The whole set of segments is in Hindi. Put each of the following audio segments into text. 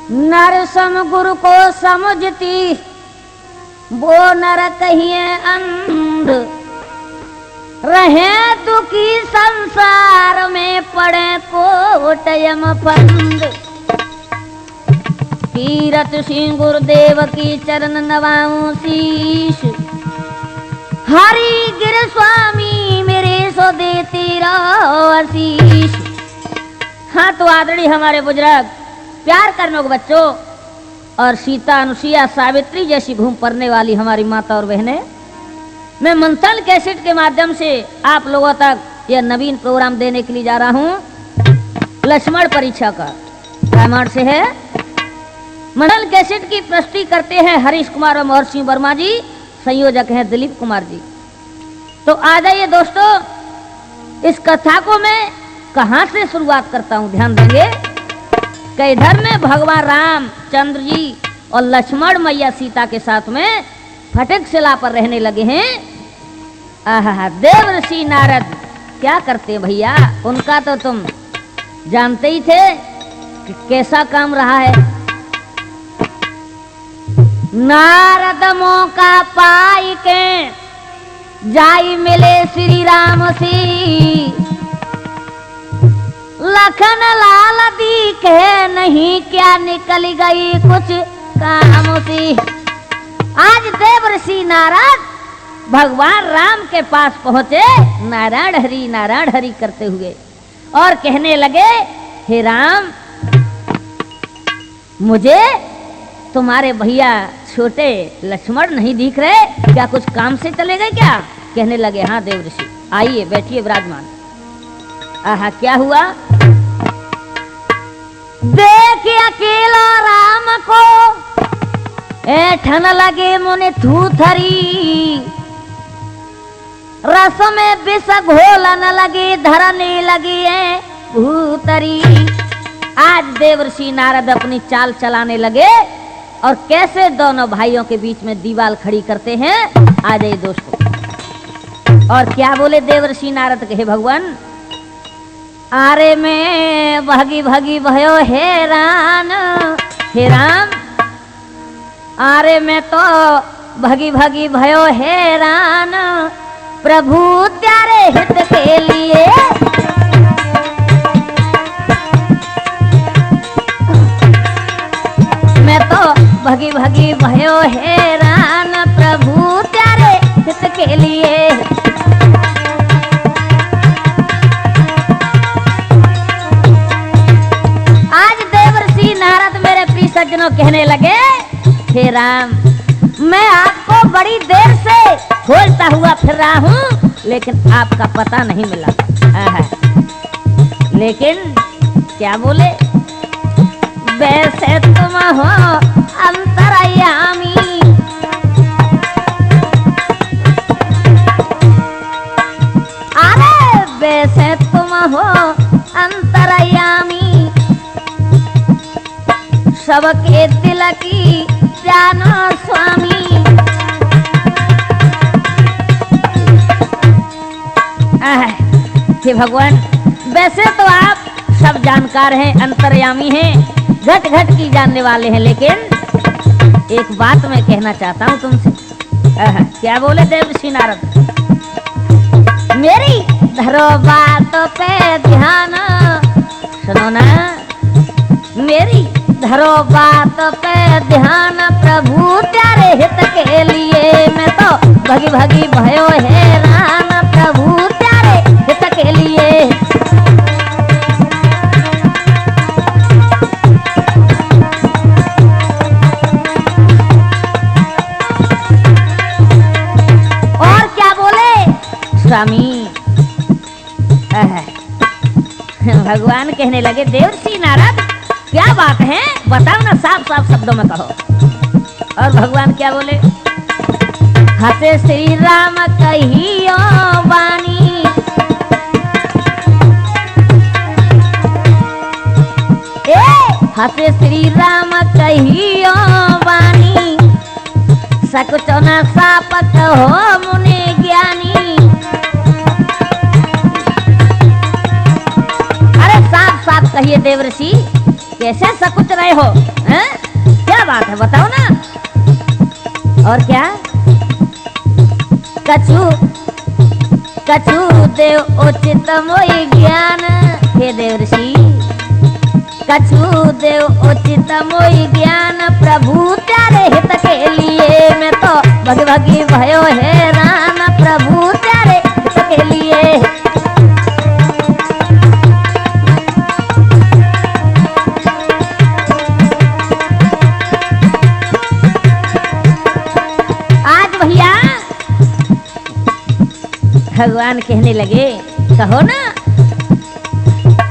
नर सम गुरु को समझती, वो नर कहिए अंध। रहे दुखी संसार में, पड़े कोटयम फंद। तीरथ सिंह गुरुदेव की चरण नवाऊं शीश। हरि गिर स्वामी मेरे सो देती रहो आशीष। हाँ तो आदरणीय हमारे बुजुर्ग, प्यार करने के बच्चों और सीता, अनुसुईया, सावित्री जैसी घूम पड़ने वाली हमारी माता और बहनें, मैं मंथन कैसेट के माध्यम से आप लोगों तक यह नवीन प्रोग्राम देने के लिए जा रहा हूँ। लक्ष्मण परीक्षा का रामायण से है। मंथन कैसेट की प्रस्तुति करते हैं हरीश कुमार और महर्षि वर्मा जी, संयोजक हैं दिलीप कुमार जी। तो आ जाइए दोस्तों, इस कथा को मैं कहां से शुरुआत करता हूं, ध्यान देंगे। कि इधर में भगवान राम चंद्र जी और लक्ष्मण मैया सीता के साथ में फटक शिला पर रहने लगे हैं। आहा, देव ऋषि नारद क्या करते भैया, उनका तो तुम जानते ही थे कि कैसा काम रहा है। नारद मौका पाई के जाई मिले श्री राम सी। लखन लाल दिखे नहीं, क्या निकल गई कुछ काम सी। आज देव ऋषि नारद भगवान राम के पास पहुंचे, नारायण हरि करते हुए, और कहने लगे, हे राम, मुझे तुम्हारे भैया छोटे लक्ष्मण नहीं दिख रहे, क्या कुछ काम से चले गए क्या? कहने लगे, हाँ देव ऋषि, आइए बैठिए विराजमान। आहा, क्या हुआ? देखिए अकेला राम को ऐठन लगे मुने थूथरी। रस में विष घोलन लगे, धरने लगी है भूतरी। आज देव ऋषि नारद अपनी चाल चलाने लगे और कैसे दोनों भाइयों के बीच में दीवार खड़ी करते हैं। आ जाइए दोस्तों, और क्या बोले देव ऋषि नारद, कहे भगवान, आरे में भगी भगी भयो हैरान। हे राम, आरे में तो भगी भगी भयो हैरान, प्रभु त्यारे हित के लिए। मैं तो भगी भगी भयो हैरान, प्रभु त्यारे हित के लिए। आज देवर्षि नारद मेरे प्रिय सज्जनों कहने लगे, हे राम, मैं आपको बड़ी देर से खोजता हुआ फिर रहा हूँ, लेकिन आपका पता नहीं मिला। लेकिन क्या बोले, वैसे तुम हो अंतर्यामी। अरे वैसे तुम हो अंतर्यामी, सबके दिल की जानो स्वामी। हे भगवान, वैसे तो आप सब जानकार हैं, अंतर्यामी हैं, घट घट की जानने वाले हैं, लेकिन एक बात मैं कहना चाहता हूं तुमसे। क्या बोले देव ऋषि नारद, मेरी धरो बात पे ध्यान, सुनो ना, मेरी धरो बात पे ध्यान, प्रभु त्यारे हित के लिए। मैं तो भगी भगी भयो हैरान, प्रभु त्यारे हित के लिए। और क्या बोले स्वामी, भगवान कहने लगे, देवर्षि नारद क्या बात है, बताओ ना, साफ साफ शब्दों में कहो। और भगवान क्या बोले, हसे श्री राम कहियो वाणी, हसे श्री राम कहियो वाणी, सकुचो न साप कहो मुनि ज्ञानी। अरे साफ साफ कहिए देवर्षि, कैसे सकुच रहे हो हैं? क्या बात है बताओ ना। और क्या? कछु कछु देव उचित मोहि ज्ञान, हे देव ऋषि कछु देव उचित मोहि ज्ञान, प्रभु तेरे हित के लिए मैं तो भग भगी भयो हैरान, प्रभु तेरे हित के लिए। आज भैया भगवान कहने लगे, कहो ना,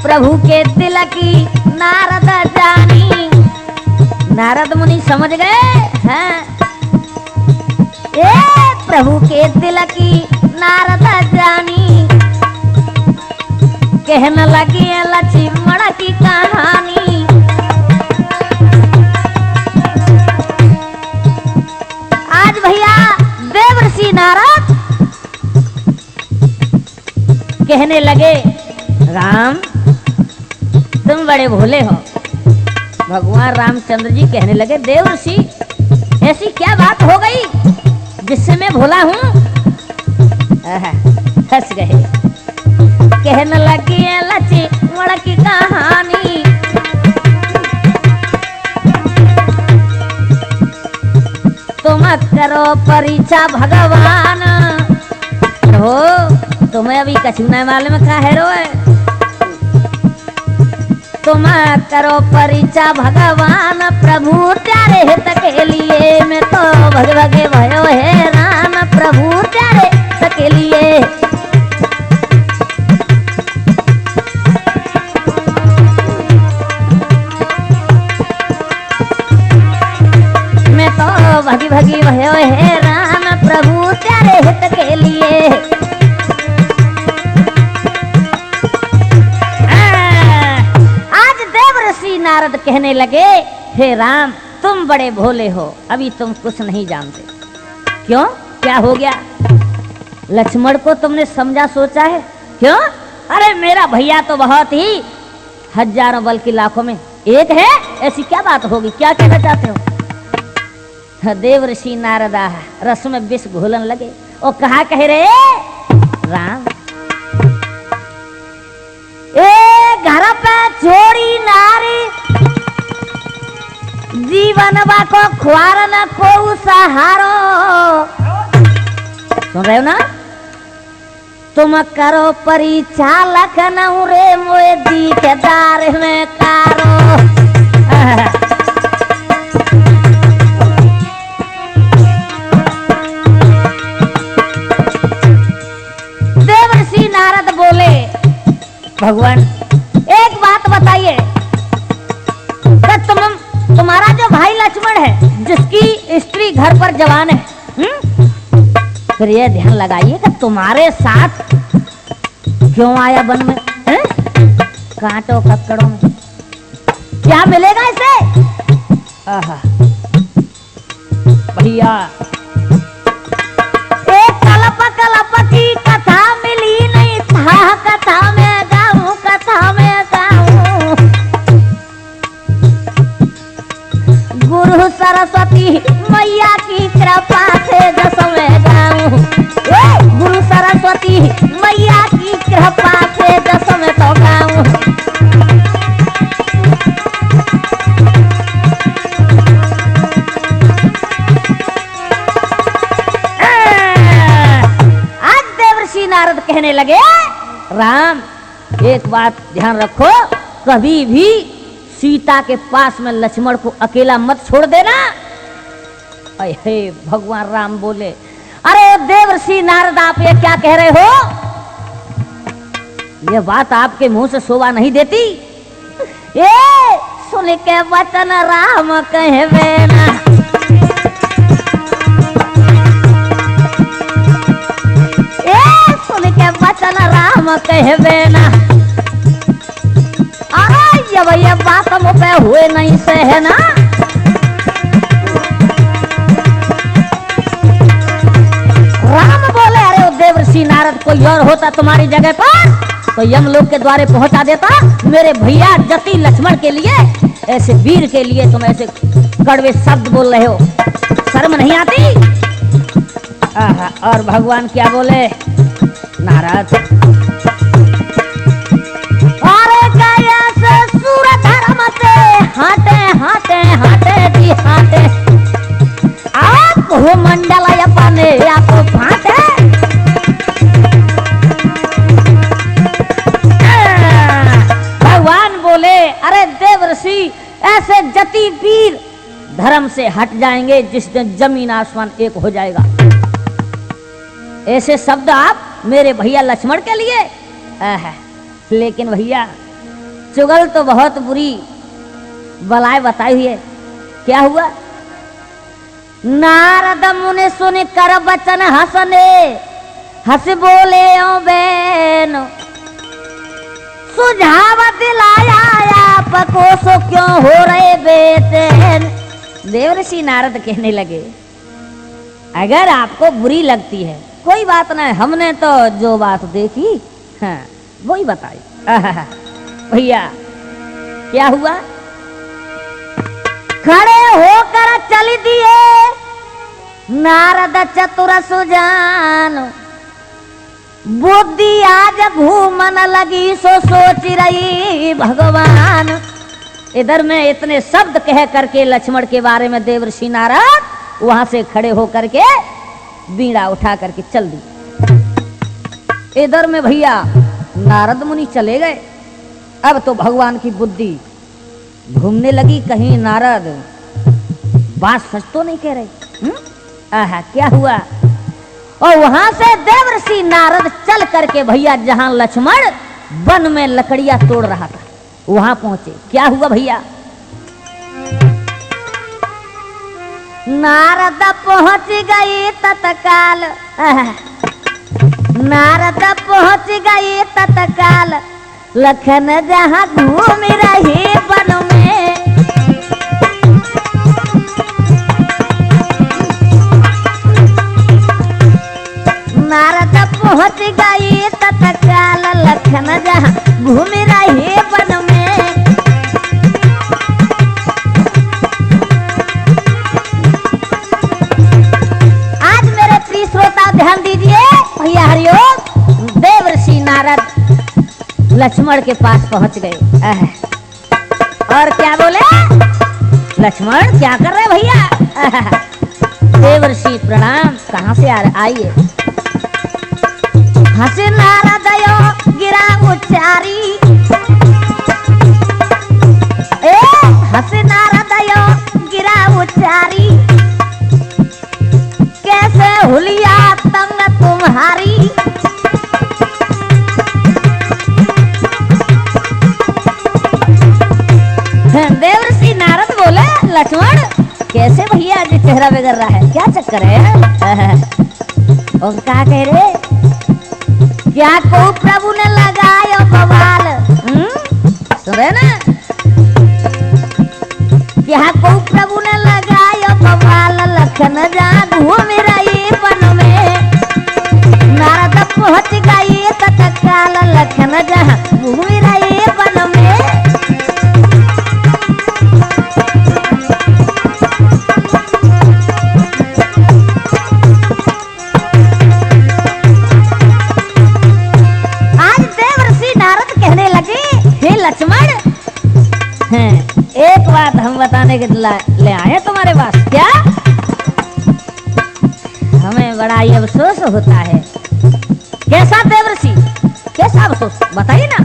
प्रभु के दिल की नारद जानी। नारद मुनि समझ गए हैं? ए प्रभु के दिल की नारद जानी, कहने लगी लक्ष्मण की कहानी। आज भैया देवर्षि नारद कहने लगे, राम तुम बड़े भोले हो। भगवान रामचंद्र जी कहने लगे, देवर्षि ऐसी क्या बात हो गई जिससे मैं भोला हूँ? हंस गए। कहने लगी लक्ष्मण की कहानी, तुम करो परीक्षा भगवान हो। तुम्हें अभी कछु नहीं मालूम का है रोए। तुम करो परीक्षा भगवान, प्रभु तेरे हित के लिए मैं तो भग भगे भयो हैरान, प्रभु तेरे हित के लिए। मैं तो भगी भगी भयो हैरान, प्रभु तेरे हित के लिए। नारद कहने लगे, हे राम तुम बड़े भोले हो, अभी तुम कुछ नहीं जानते। क्यों? क्या हो गया? लक्ष्मण को तुमने समझा सोचा है? क्यों? अरे मेरा भैया तो बहुत ही हजारों बल्कि लाखों में एक है, ऐसी क्या बात होगी? क्या कहना चाहते हो? देवर्षि नारदा रस में विष घोलन लगे और कहा कह रहे, राम घर पे छोड़ी नारी, जीवन को खुआर न को सहारो। सुन रहे हो ना? तुम करो परिचालक न रे मोए दी के दार में कारो। देवर्षि नारद बोले, भगवान एक बात बताइए, तुम्हारा जो भाई लक्ष्मण है जिसकी स्त्री घर पर जवान है, फिर ये ध्यान लगाइए कि तुम्हारे साथ क्यों आया वन में, कांटों ककड़ों में? क्या मिलेगा इसे? भैया एक कलप कलप की कथा मिली नहीं था, कथा में गाऊं, कथा में गाऊं। गुरु सरस्वती मैया की कृपा से जस में गाऊं। गुरु सरस्वती मैया की कृपा से जस में तो गाऊं। आज देवर्षि नारद कहने लगे, राम एक बात ध्यान रखो, कभी भी सीता के पास में लक्ष्मण को अकेला मत छोड़ देना। हे भगवान राम बोले, अरे देवर्षि नारद आप ये क्या कह रहे हो? ये बात आपके मुंह से शोभा नहीं देती। ये सुन के वचन राम कहवे ना, ये सुन के वचन राम कहवे ना। जब ये बात मुझे हुए नहीं से है ना, राम बोले, अरे देवर्षि नारद कोई और होता तुम्हारी जगह पर तो यमलोक के द्वारे पहुंचा देता मेरे भैया जति लक्ष्मण के लिए ऐसे वीर के लिए तुम ऐसे कड़वे शब्द बोल रहे हो, शर्म नहीं आती? आहा, और भगवान क्या बोले नारद, अरे गया से सूर धर्म से हाटे हाटे हाटे जी हाटे, आप हो मंडल अपने आप फाटे। भगवान बोले अरे देवर्षि ऐसे जति वीर धर्म से हट जाएंगे जिस दिन जमीन आसमान एक हो जाएगा। ऐसे शब्द आप मेरे भैया लक्ष्मण के लिए? लेकिन भैया चुगल तो बहुत बुरी बलाय बताई हुई है। क्या हुआ? नारद मुनि सुन कर बचन हंसने, हंस बोले ओ बैन, सुझाव दिलाया आपको सो क्यों हो रहे बेचैन। देवर्षि नारद कहने लगे अगर आपको बुरी लगती है कोई बात नहीं, हमने तो जो बात देखी हाँ वही बताई। भैया क्या हुआ? खड़े होकर चल दिए नारद चतुर सुजान, बुद्धि आज घूमन लगी सो सोच रही भगवान। इधर में इतने शब्द कह करके लक्ष्मण के बारे में देवर्षि नारद वहां से खड़े होकर के बीड़ा उठा करके चल दी। इधर में भैया नारद मुनि चले गए। अब तो भगवान की बुद्धि घूमने लगी, कहीं नारद बात सच तो नहीं कह रहे। आहा, क्या हुआ? और वहां से देवर्षि नारद चल करके भैया जहां लक्ष्मण वन में लकड़ियां तोड़ रहा था वहां पहुंचे। क्या हुआ भैया? नारद पहुंच गए तत्काल, नारद पहुंच गए तत्काल, लखन जहां घूम रहे वन में। नारद पहुंच गए तत्काल, लखन जहां घूम रहे वन में। आज मेरे प्रिय श्रोता ध्यान दीजिए भैया हरिओम। देवर्षि नारद लक्ष्मण के पास पहुंच गए और क्या बोले? लक्ष्मण क्या कर रहे भैया? देवर्षि प्रणाम, कहां से आइए? हंसे नारद गिरा उच्चारी, हंसे नारद गिरा उच्चारी, कैसे हुलिया तंग तुम्हारी। देवर्षि नारद बोले लक्ष्मण कैसे भैया आज चेहरा बिगड़ रहा है, क्या चक्कर है? और क्या कह रहे? क्या को प्रभु ने लगाया बवाल, सुन रहे ना? क्या को प्रभु ने लगाया बवाल, लखन जहां घूम रही वन में। नारद पहुंच गए तत्काल, लखन जहां घूम रही वन में। लक्ष्मण एक बात हम बताने के ले आए तुम्हारे पास। क्या? हमें बड़ा ही अफसोस होता है। कैसा देवर्षि, कैसा अफसोस बताइए ना?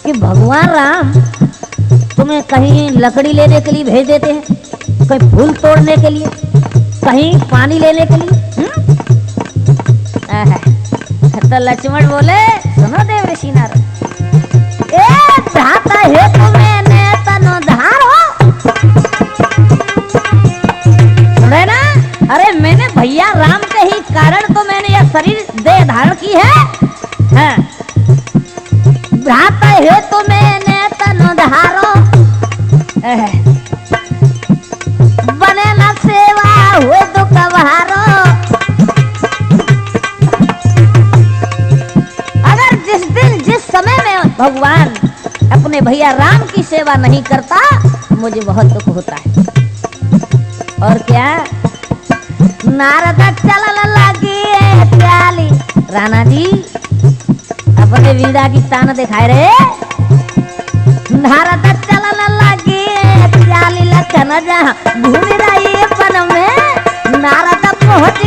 कि भगवान राम तुम्हें कहीं लकड़ी लेने के लिए भेज देते हैं, कहीं फूल तोड़ने के लिए, कहीं पानी लेने के लिए। तो लक्ष्मण बोले सुनो देवर्षि नारद, धाता है तुम्हें तनो धारो, सुने ना? अरे मैंने भैया राम के ही कारण तो मैंने यह शरीर देह धारण की है। धाता है तुम्हें तनो धारो, बने न सेवा हो दुख बहारो। अगर जिस दिन जिस समय में भगवान अपने भैया राम की सेवा नहीं करता, मुझे बहुत दुख होता है। और क्या नारद चलल लगी प्याली, राणा जी अपने वीरा की तान दिखाए रहे। नारद चलल लगी प्याली, लखन जहाँ घूम रही वन में, नारद पहुंच